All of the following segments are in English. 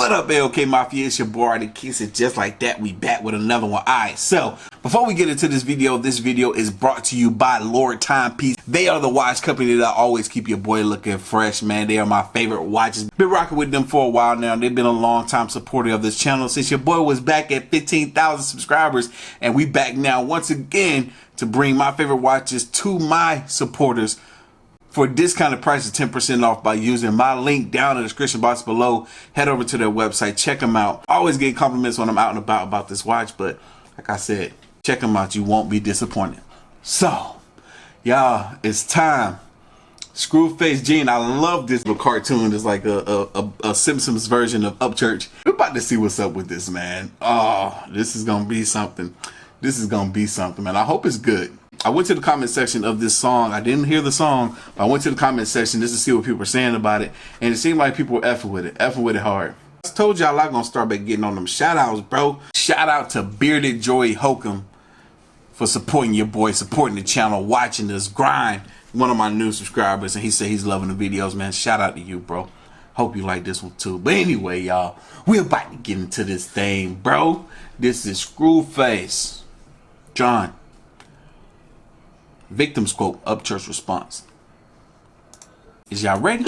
What up, LK Mafia? It's your boy, the Kiss It Just Like That. We back with another one. Alright, so before we get into this video is brought to you by Lord Timepiece. They are the watch company that always keep your boy looking fresh, man. They are my favorite watches. Been rocking with them for a while now. They've been a long time supporter of this channel since your boy was back at 15,000 subscribers, and we back now once again to bring my favorite watches to my supporters for a discounted price of 10% off by using my link down in the description box below. Head over to their website, check them out. I always get compliments when I'm out and about this watch, but like I said, check them out. You won't be disappointed. So, y'all, it's time. Scru Face Gene. I love this little cartoon. It's like a Simpsons version of UpChurch. We're about to see what's up with this, man. Oh, this is gonna be something. This is gonna be something, man. I hope it's good. I went to the comment section of this song. I didn't hear the song, but I went to the comment section just to see what people were saying about it, and it seemed like people were effing with it hard. I told y'all I'm gonna start back getting on them shout outs, bro. Shout out to Bearded Joy Hokum for supporting your boy, supporting the channel, watching this grind. One of my new subscribers, and he said he's loving the videos, man. Shout out to you, bro. Hope you like this one too. But anyway, y'all, we're about to get into this thing, bro. This is Scru Face John. Victims quote, UpChurch response. Is y'all ready?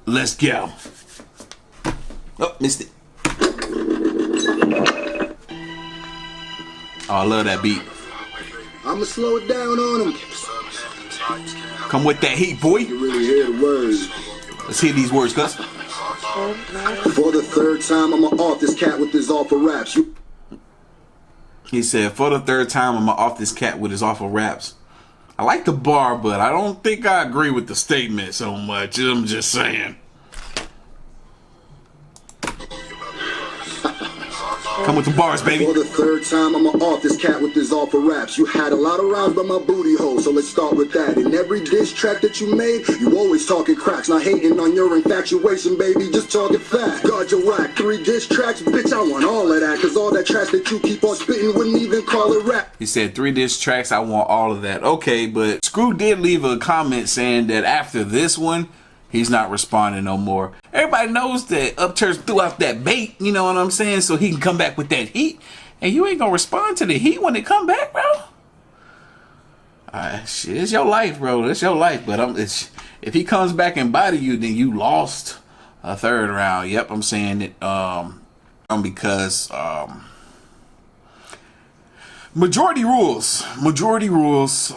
Let's go. Oh, missed it. Oh, I love that beat. I'ma slow it down on him. Come with that heat, boy. You really hear the words. Let's hear these words, cuz. For the third time, I'ma off this cat with his awful raps. He said, for the third time, I'm off this cat with his awful raps. I like the bar, but I don't think I agree with the statement so much. I'm just saying. Come with the bars, baby. For the third time, I'm off this cat with his awful raps. You had a lot of rounds by my booty hole, so let's start with that. In every diss track that you made, you always talking cracks. Not hating on your infatuation, baby, just talking fat. God, you whack. 3 diss tracks, bitch, I want all of that. Cause all that trash that you keep on spitting wouldn't even call it rap. He said 3 diss tracks, I want all of that. Okay, but Scru did leave a comment saying that after this one, he's not responding no more. Everybody knows that UpChurch threw out that bait, you know what I'm saying? So he can come back with that heat. And you ain't gonna respond to the heat when it come back, bro? Shit, it's your life, bro. It's your life. But if he comes back and body you, then you lost a 3rd round. Yep, I'm saying it because majority rules. Majority rules.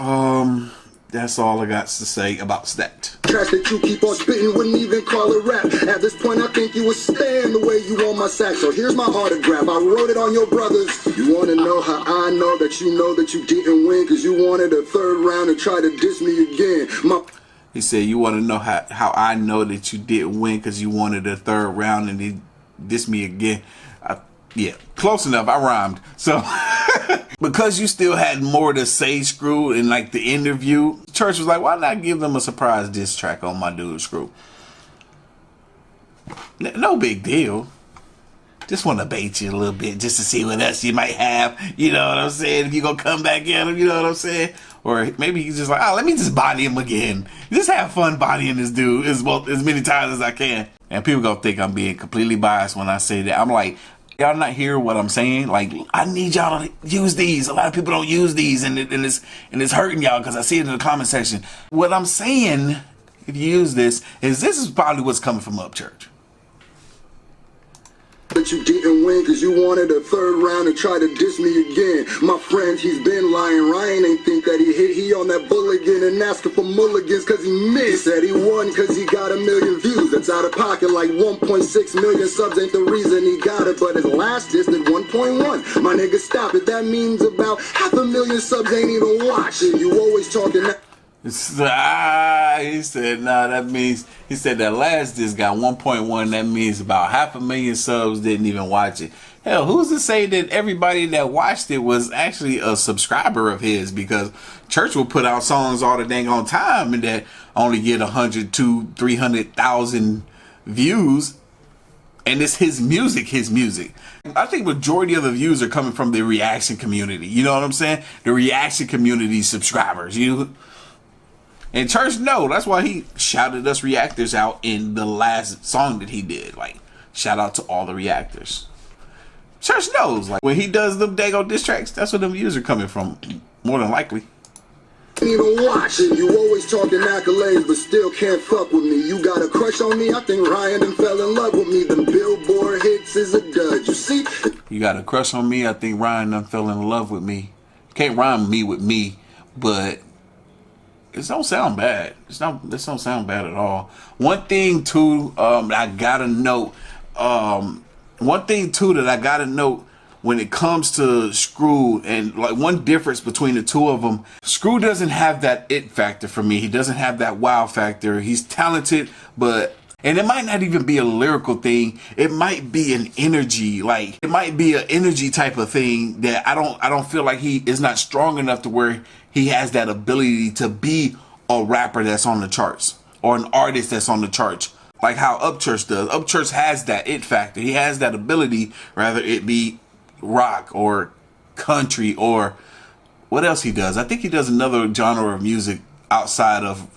That's all I got to say about that. Trash that you keep on spitting wouldn't even call it rap. At this point, I think you would stand the way you on my sack. So here's my autograph. I wrote it on your brothers. You want to know how I know that you didn't win? Because you wanted a 3rd round and try to diss me again. He said, you want to know how I know that you didn't win because you wanted a 3rd round and he dissed me again. Yeah, close enough. I rhymed. So because you still had more to say, Scru, in like the interview, Church was like, why not give them a surprise diss track on my dude Scru? No big deal. Just want to bait you a little bit just to see what else you might have. You know what I'm saying? If you gonna come back at him, you know what I'm saying? Or maybe he's just like, oh, let me just body him again. Just have fun bodying this dude as many times as I can. And people gonna think I'm being completely biased when I say that. I'm like, y'all not hear what I'm saying? Like, I need y'all to use these. A lot of people don't use these, and it's hurting y'all because I see it in the comment section. What I'm saying, if you use this is probably what's coming from UpChurch. That you didn't win because you wanted a 3rd round and try to diss me again. My friend, he's been lying. Ryan ain't think that he hit. He on that bulligan and asking for mulligans because he missed. He said he won because he got 1 million views. That's out of pocket, like 1.6 million subs ain't the reason he got it. But his last diss did 1.1. My nigga, stop it. That means about 500,000 subs ain't even watching. You always talking that. He said, nah, that means, he said that last disc got 1.1. That means about 500,000 subs didn't even watch it. Hell, who's to say that everybody that watched it was actually a subscriber of his? Because Church will put out songs all the dang on time and that only get 100 to 300,000 views. And it's his music. I think majority of the views are coming from the reaction community. You know what I'm saying? The reaction community subscribers. And Church know. That's why he shouted us reactors out in the last song that he did. Like, shout out to all the reactors. Church knows. Like, when he does them dago diss tracks, that's where them views are coming from. More than likely. Even watch it. You always talking accolades, but still can't fuck with me. You got a crush on me? I think Ryan done fell in love with me. Them Billboard hits is a dud. You see? You got a crush on me? I think Ryan done fell in love with me. Can't rhyme me with me, but it don't sound bad. This don't sound bad at all. One thing too, I gotta note. One thing too that I gotta note when it comes to Scru, and like one difference between the two of them, Scru doesn't have that it factor for me. He doesn't have that wow factor. He's talented, and it might not even be a lyrical thing. It might be an energy, like it might be an energy type of thing that I don't feel like he is not strong enough to where he has that ability to be a rapper that's on the charts or an artist that's on the charts. Like how UpChurch does. UpChurch has that it factor. He has that ability, rather it be rock or country or what else he does. I think he does another genre of music outside of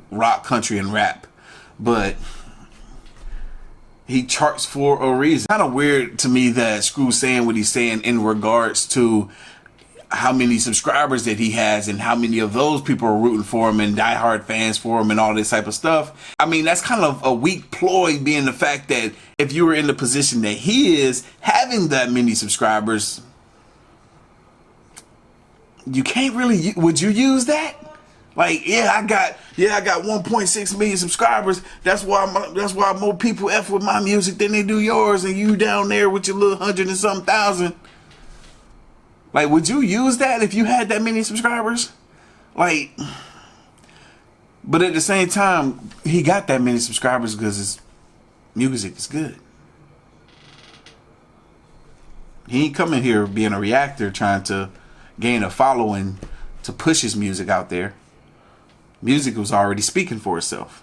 rock, country, and rap. But he charts for a reason. Kind of weird to me that Scru's saying what he's saying in regards to how many subscribers that he has and how many of those people are rooting for him and diehard fans for him and all this type of stuff. I mean, that's kind of a weak ploy, being the fact that if you were in the position that he is, having that many subscribers, you can't really, would you use that? Like, yeah, I got 1.6 million subscribers. That's why more people F with my music than they do yours, and you down there with your little 100 and something thousand. Like, would you use that if you had that many subscribers? Like, but at the same time, he got that many subscribers because his music is good. He ain't coming here being a reactor trying to gain a following to push his music out there. Music was already speaking for itself.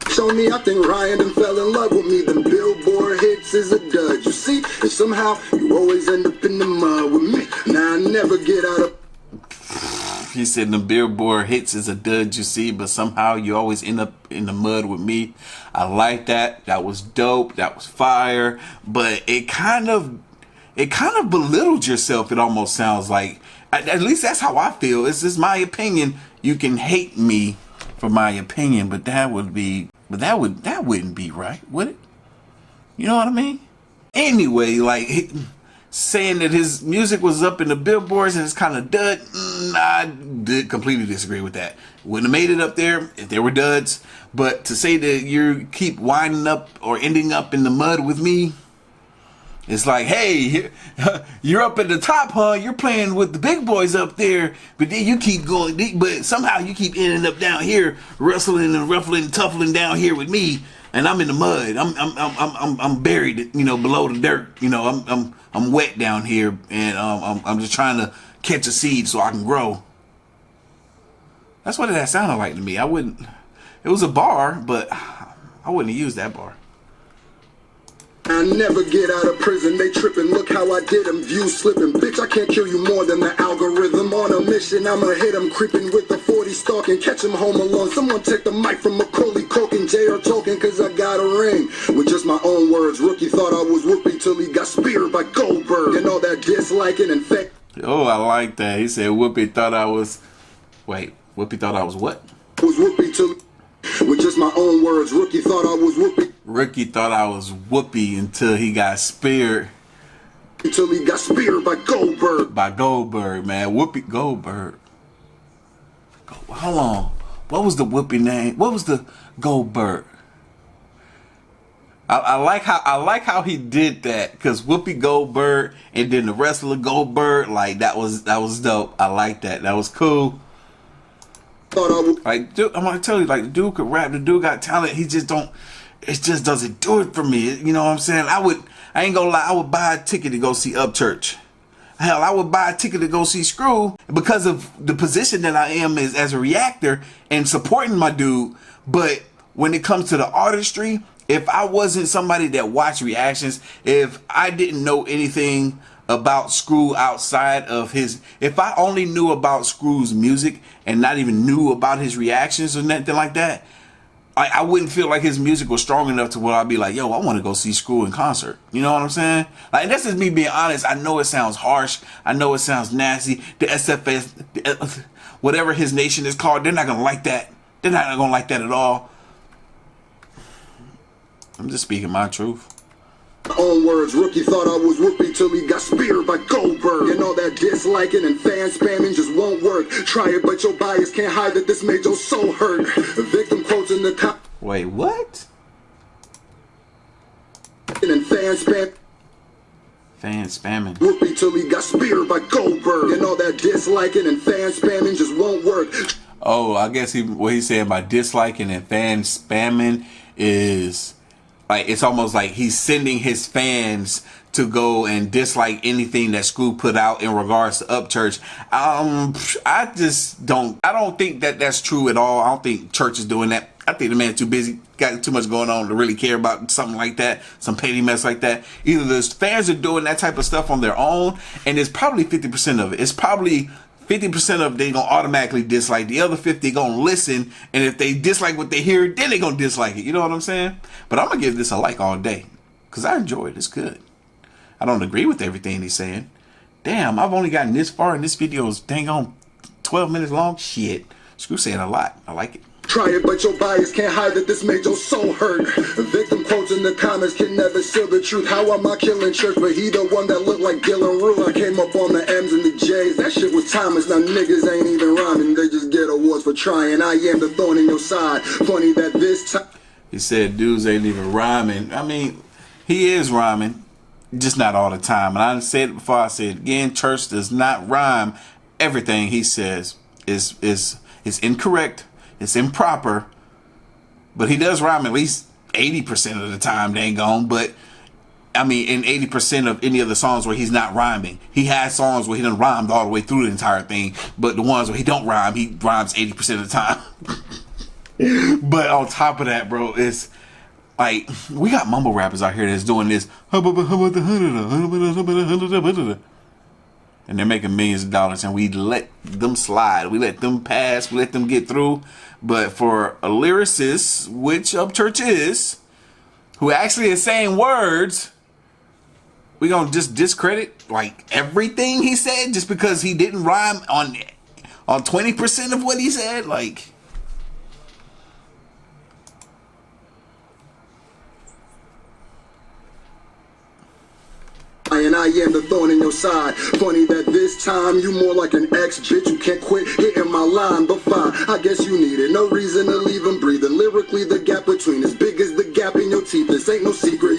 Show me, I think Ryan done fell in love with me. Them Billboard hits is a dud. You see, and somehow you always end up in the mud with me. Now I never get out of. He said the Billboard hits is a dud, you see, but somehow you always end up in the mud with me. I like that. That was dope. That was fire. But it kind of belittled yourself. It almost sounds like. At least that's how I feel. It's just my opinion. You can hate me for my opinion, but that wouldn't be right, would it? You know what I mean? Anyway, like saying that his music was up in the billboards and it's kind of dud, I did completely disagree with that. Wouldn't have made it up there if there were duds. But to say that you keep winding up or ending up in the mud with me, it's like, hey, you're up at the top, huh? You're playing with the big boys up there, but then you keep going, but somehow you keep ending up down here, wrestling and ruffling, tuffling down here with me, and I'm in the mud. I'm buried, below the dirt. I'm wet down here, and I'm just trying to catch a seed so I can grow. That's what that sounded like to me. I wouldn't. It was a bar, but I wouldn't have used that bar. I never get out of prison, they tripping, look how I did them, views slipping, bitch I can't kill you more than the algorithm, on a mission I'ma hit him, creeping with the 40 stalking, catch him home alone, someone take the mic from Macaulay Culkin, JR talking cause I got a ring, with just my own words, rookie thought I was Whoopi till he got speared by Goldberg, and all that disliking and fake. Oh, I like that, he said Whoopi thought I was, Whoopi thought I was what? Was Whoopi till, with just my own words, rookie thought I was Whoopi. Ricky thought I was Whoopi until he got speared. Until he got speared by Goldberg. By Goldberg, man. Whoopi Goldberg. Hold on. What was the Whoopi name? What was the Goldberg? I like how he did that, because Whoopi Goldberg and then the wrestler Goldberg, like that was dope. I like that. That was cool. Like, dude, I'm gonna tell you, like, the dude could rap. The dude got talent. He just don't. It just doesn't do it for me. You know what I'm saying? I ain't gonna lie, I would buy a ticket to go see UpChurch. Hell, I would buy a ticket to go see Scru because of the position that I am as a reactor and supporting my dude. But when it comes to the artistry, if I wasn't somebody that watched reactions, if I didn't know anything about Scru outside of his, if I only knew about Scru's music and not even knew about his reactions or nothing like that, I wouldn't feel like his music was strong enough to where I'd be like, yo, I want to go see Scru in concert. You know what I'm saying? Like, that's just me being honest. I know it sounds harsh. I know it sounds nasty. The SFS, whatever his nation is called, they're not going to like that. They're not going to like that at all. I'm just speaking my truth. Own words, rookie thought I was whoopee till he got speared by Goldberg. And all that disliking and fan spamming just won't work. Try it, but your bias can't hide that this made your soul hurt. Victim quotes in the Wait, what? And fan spam. Fan spamming. Whoopee till he got speared by Goldberg. And all that disliking and fan spamming just won't work. Oh, I guess what he's saying by disliking and fan spamming is, like, it's almost like he's sending his fans to go and dislike anything that Scru put out in regards to UpChurch. I don't think that that's true at all. I don't think church is doing that. I think the man's too busy, got too much going on to really care about something like that, some petty mess like that. Either the fans are doing that type of stuff on their own, and it's probably 50% of it. It's probably 50% of they gonna automatically dislike. The other 50 gonna listen, and if they dislike what they hear, then they gonna dislike it. You know what I'm saying? But I'm gonna give this a like all day because I enjoy it. It's good. I don't agree with everything he's saying. Damn, I've only gotten this far, and this video is dang on 12 minutes long. Shit, Scru saying a lot. I like it. Try it, but your bias can't hide that this made your soul hurt. Victim quotes in the comments can never seal the truth. How am I killing church, but he the one that looked like Dylan Rue? I came up on the M's and the J's. That shit was timeless. Now niggas ain't even rhyming. They just get awards for trying. I am the thorn in your side. Funny that this time. He said dudes ain't even rhyming. I mean, he is rhyming, just not all the time. And I said it before, I said it again, church does not rhyme. Everything he says is incorrect. It's improper, but he does rhyme at least 80% of the time, dang gone. But I mean, in 80% of any of the songs where he's not rhyming, he has songs where he done rhymed all the way through the entire thing. But the ones where he don't rhyme, he rhymes 80% of the time. But on top of that, bro, it's like we got mumble rappers out here that's doing this. And they're making millions of dollars, and we let them slide. We let them pass. We let them get through. But for a lyricist, which UpChurch is, who actually is saying words, we gonna just discredit like everything he said just because he didn't rhyme on 20% of what he said? Like, And I am the thorn in your side. Funny that this time you more like an ex bitch. You can't quit hitting my line, but fine. I guess you need it. No reason to leave him breathing. Lyrically, the gap between as big as the gap in your teeth. This ain't no secret.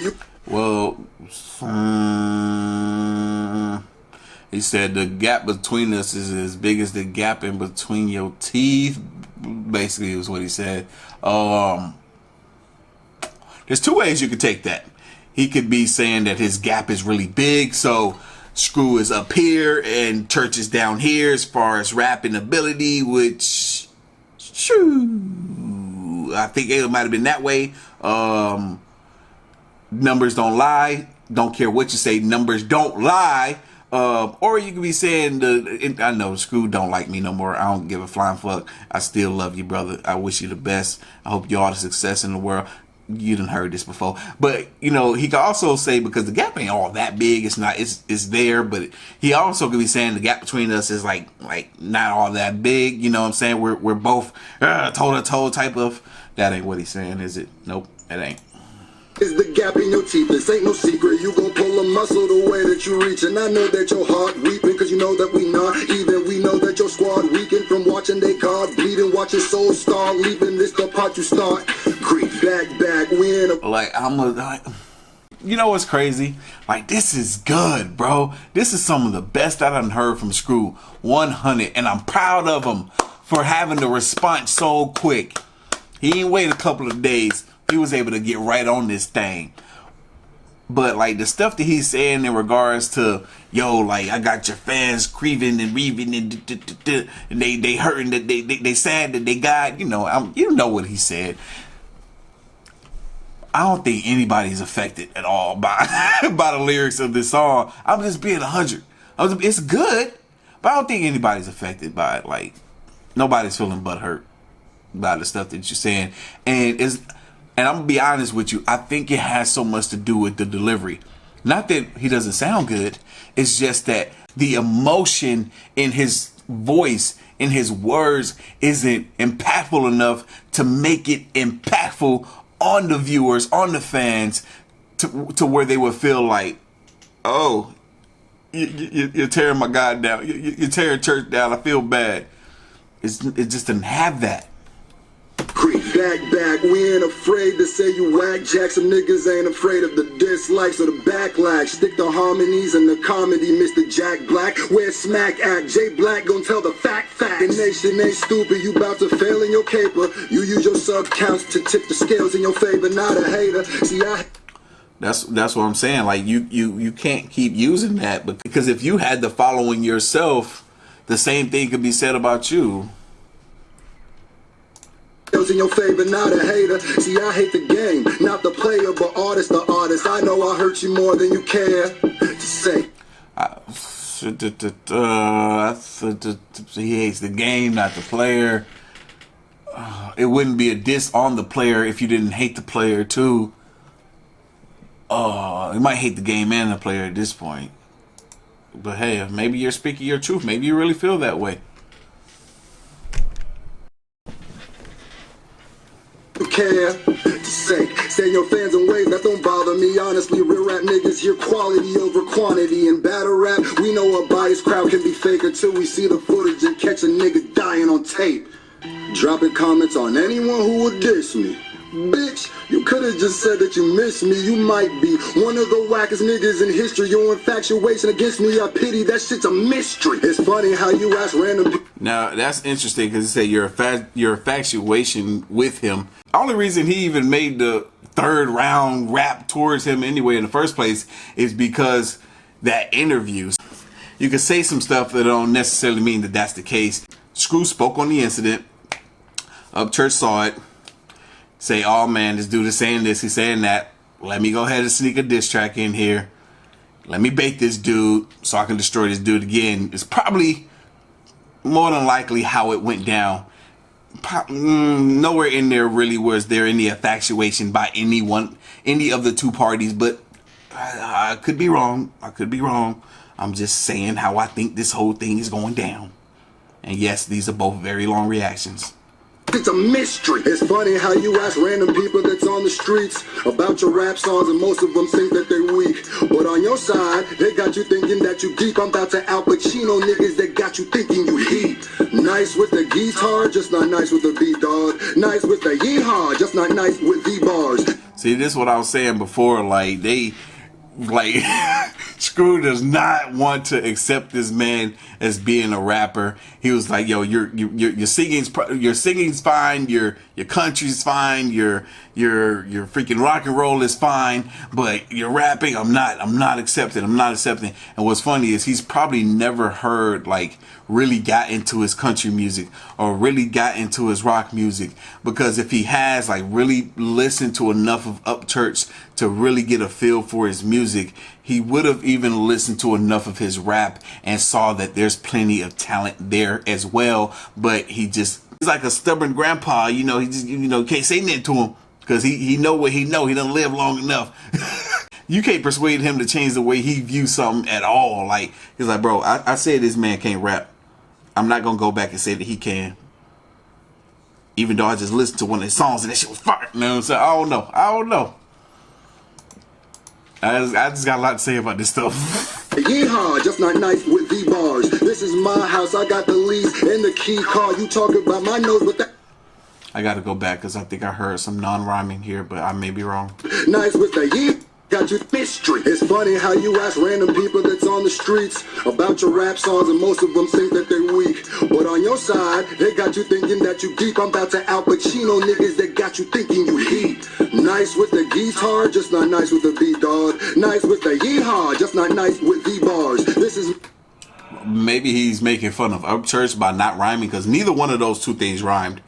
He said the gap between us is as big as the gap in between your teeth. Basically, is what he said. There's two ways you could take that. He could be saying that his gap is really big, so Scru is up here and church is down here as far as rapping ability, which I think it might have been that way. Numbers don't lie. Don't care what you say, numbers don't lie. Or you could be saying, I know Scru don't like me no more. I don't give a flying fuck. I still love you, brother. I wish you the best. I hope you all the success in the world. You done heard this before, but you know, he could also say, because the gap ain't all that big, it's not, it's there, but he also could be saying the gap between us is like not all that big. You know what I'm saying? We're both toe to toe type of. That ain't what he's saying, is it? Nope, that ain't. Is the gap in your teeth. This ain't no secret. You gon' pull a muscle the way that you reach. And I know that your heart weeping, cause you know that we not even. We know that your squad weakened from watching they card bleeding. Watch your soul start leaving. This the part you start. Creep back, win. Like, you know what's crazy? Like, this is good, bro. This is some of the best I done heard from Scru. 100. And I'm proud of him for having the response so quick. He ain't wait a couple of days. He was able to get right on this thing. But like the stuff that he's saying in regards to, yo, like, I got your fans grieving and reaving and they hurting, that they sad that they got, you know what he said. I don't think anybody's affected at all by by the lyrics of this song. I'm just being 100. It's good, but I don't think anybody's affected by it. Like, nobody's feeling butthurt by the stuff that you're saying. And I'm gonna be honest with you, I think it has so much to do with the delivery. Not that he doesn't sound good, it's just that the emotion in his voice, in his words, isn't impactful enough to make it impactful on the viewers, on the fans, to where they would feel like, oh, you're tearing my God down. You're tearing church down. I feel bad. It just didn't have that. Creep back, we ain't afraid to say you whack jack. Some niggas ain't afraid of the dislikes or the backlash. Stick to harmonies and the comedy, Mr. Jack Black. Where smack act, Jay Black gon' tell the facts. The nation ain't stupid, you bout to fail in your caper. You use your sub counts to tip the scales in your favor, not a hater. See, That's what I'm saying. Like, you can't keep using that, because if you had the following yourself, the same thing could be said about you. in your favor, not a hater. See, I hate the game, not the player, but artist the artist. I know I hurt you more than you care to say. He hates the game, not the player. It wouldn't be a diss on the player if you didn't hate the player too. You might hate the game and the player at this point. But hey, maybe you're speaking your truth. Maybe you really feel that way. Care to say your fans in ways that don't bother me. Honestly, real rap niggas hear quality over quantity. In battle rap, we know a biased crowd can be fake until we see the footage and catch a nigga dying on tape. Dropping comments on anyone who would diss me. Bitch, you could've just said that you miss me. You might be one of the wackest niggas in history. Your infatuation against me, I pity. That shit's a mystery. It's funny how you ask random people. Now, that's interesting because you say your infatuation with him. The only reason he even made the third round rap towards him anyway in the first place is because that interviews. You can say some stuff that don't necessarily mean that that's the case. Scru spoke on the incident. UpChurch saw it. Say, oh man, this dude is saying this, he's saying that. Let me go ahead and sneak a diss track in here. Let me bait this dude so I can destroy this dude again. It's probably more than likely how it went down. Nowhere in there really was there any infatuation by any of the two parties, but I could be wrong. I could be wrong. I'm just saying how I think this whole thing is going down. And yes, these are both very long reactions. It's a mystery. It's funny how you ask random people that's on the streets about your rap songs, and most of them think that they're weak. But on your side, they got you thinking that you deep. I'm about to Al Pacino niggas that got you thinking you heat. Nice with the guitar, just not nice with the beat, dog. Nice with the yeehaw, just not nice with the bars. See, this is what I was saying before. Like, Scru does not want to accept this man as being a rapper. He was like, "Yo, your singing's fine, your country's fine, your freaking rock and roll is fine, but your rapping, I'm not accepting. And what's funny is he's probably never heard, like, really got into his country music or really got into his rock music, because if he has, like, really listened to enough of UpChurch to really get a feel for his music, he would have even listened to enough of his rap and saw that there's plenty of talent there as well. But he's like a stubborn grandpa, he just, can't say nothing to him because he know what he know. He done lived long enough. You can't persuade him to change the way he views something at all. Like, he's like, bro, I said this man can't rap. I'm not gonna go back and say that he can. Even though I just listened to one of his songs and that shit was fire. You know what I'm saying? I don't know. I just got a lot to say about this stuff. Yeehaw, just not nice with the bars. This is my house, I got the lease and the key card. You talk about my nose, but that... I gotta go back because I think I heard some non-rhyming here, but I may be wrong. Nice with the yee. Got you mystery. It's funny how you ask random people that's on the streets about your rap songs, and most of them think that they're weak. But on your side, they got you thinking that you deep. I'm about to Al Pacino niggas that got you thinking you heat. Nice with the guitar, just not nice with the beat, dog. Nice with the yeehaw, just not nice with the bars. This is... Maybe he's making fun of UpChurch by not rhyming, because neither one of those two things rhymed.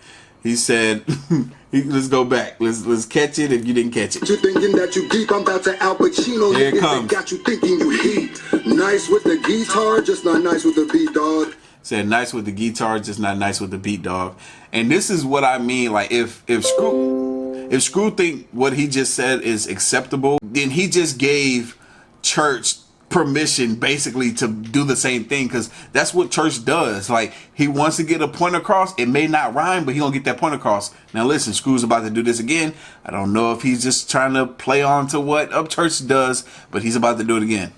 He said, let's go back. Let's catch it if you didn't catch it. You thinking that you deep? I'm about to Al Pacino. Here it comes. Got you thinking you heat. Nice with the guitar, just not nice with the beat, dog. Said nice with the guitar, just not nice with the beat, dog. And this is what I mean. Like if Scru think what he just said is acceptable, then he just gave church permission basically to do the same thing, because that's what church does. Like, he wants to get a point across. It may not rhyme, but he gonna get that point across. Now listen, Screw's about to do this again. I don't know if he's just trying to play on to what UpChurch does, but he's about to do it again.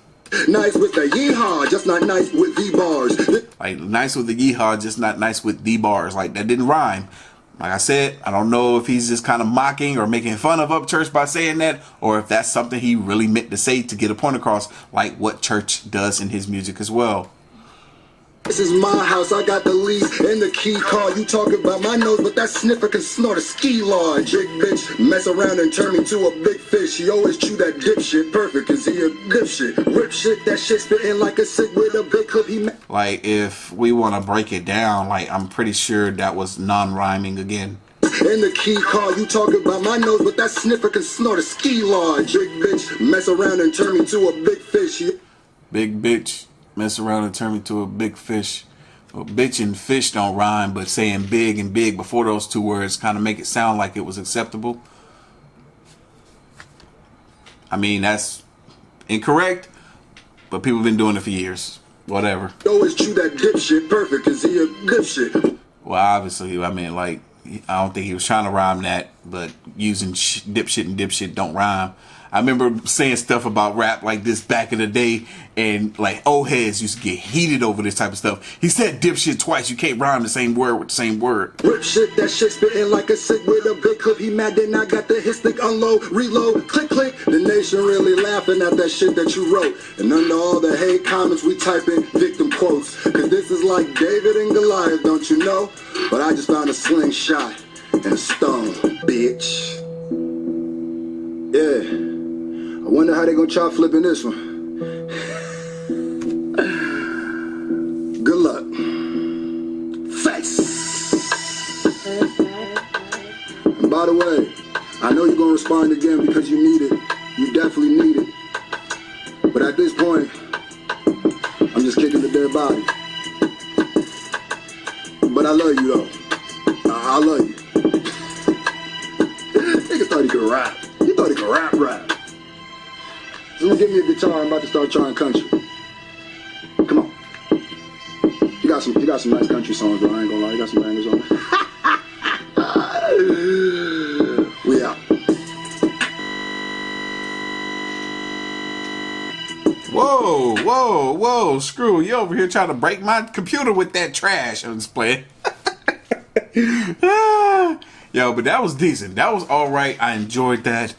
Nice with the yeehaw, just not nice with the bars. Like, nice with the yeehaw, just not nice with the bars. Like, that didn't rhyme. Like I said, I don't know if he's just kind of mocking or making fun of UpChurch by saying that, or if that's something he really meant to say to get a point across, like what Church does in his music as well. This is my house, I got the lease and the key card. You talking about my nose, but that sniffer can snort a ski lodge. Big bitch, mess around and turn me to a big fish. He always chew that dipshit, perfect, cause he a dipshit. Rip shit, that shit spitting like a sick with a big clip. Like, if we want to break it down, like, I'm pretty sure that was non-rhyming again. In the key card, you talking about my nose, but that sniffer can snort a ski lodge. Big bitch, mess around and turn me to a big fish. Big bitch, mess around and turn me to a big fish. Well, bitch and fish don't rhyme, but saying big and big before those two words kind of make it sound like it was acceptable. I mean, that's incorrect, but people have been doing it for years. Whatever. Always chew that dipshit, perfect, cause he a dipshit. Well, obviously, I mean, like, I don't think he was trying to rhyme that, but using dipshit and dipshit don't rhyme. I remember saying stuff about rap like this back in the day, and like old heads used to get heated over this type of stuff. He said dipshit twice. You can't rhyme the same word with the same word. Rip shit, that shit spitting like a sick with a big clip. He mad then I got the hit stick, unload, reload, click, click. The nation really laughing at that shit that you wrote. And under all the hate comments, we type in victim quotes. Cause this is like David and Goliath, don't you know? But I just found a slingshot and a stone, bitch. Yeah. I wonder how they gonna try flipping this one. Good luck. Face. And by the way, I know you're gonna respond again because you need it. You definitely need it. But at this point, I'm just kicking the dead body. But I love you though. I love you. Nigga thought he could rap. He thought he could rap. So give me a guitar, I'm about to start trying country. Come on. You got some nice country songs, bro. I ain't gonna lie, you got some bangers on it. We out. Whoa, Screw, you over here trying to break my computer with that trash. I'm just playing. Yo, but that was decent. That was alright. I enjoyed that.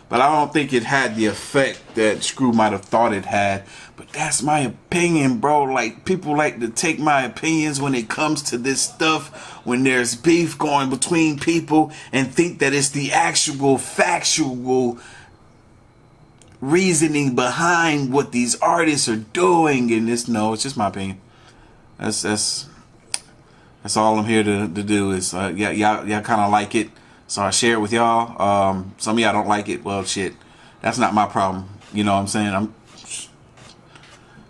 But I don't think it had the effect that Screw might have thought it had. But that's my opinion, bro. Like, people like to take my opinions when it comes to this stuff, when there's beef going between people, and think that it's the actual factual reasoning behind what these artists are doing. And no, it's just my opinion. That's all I'm here to do is y'all kind of like it. So I share it with y'all. Some of y'all don't like it. Well, shit, that's not my problem. You know what I'm saying?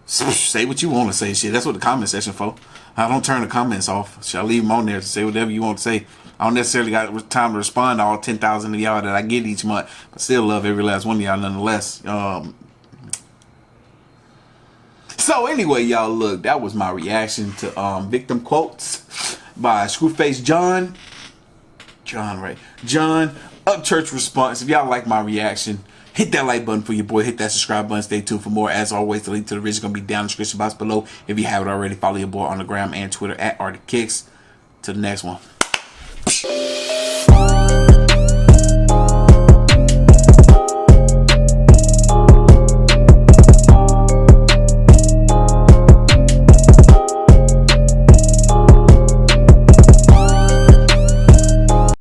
Say what you want to say. Shit, that's what the comment section for. I don't turn the comments off. Shall I leave them on there to say whatever you want to say? I don't necessarily got time to respond to all 10,000 of y'all that I get each month, but still love every last one of y'all nonetheless. So anyway, y'all, look, that was my reaction to Victim Quotes by Screwface John, UpChurch response. If y'all like my reaction, hit that like button for your boy, hit that subscribe button, stay tuned for more. As always, the link to the video is going to be down in the description box below. If you haven't already, follow your boy on the gram and Twitter at Arctic Kicks. To the next one.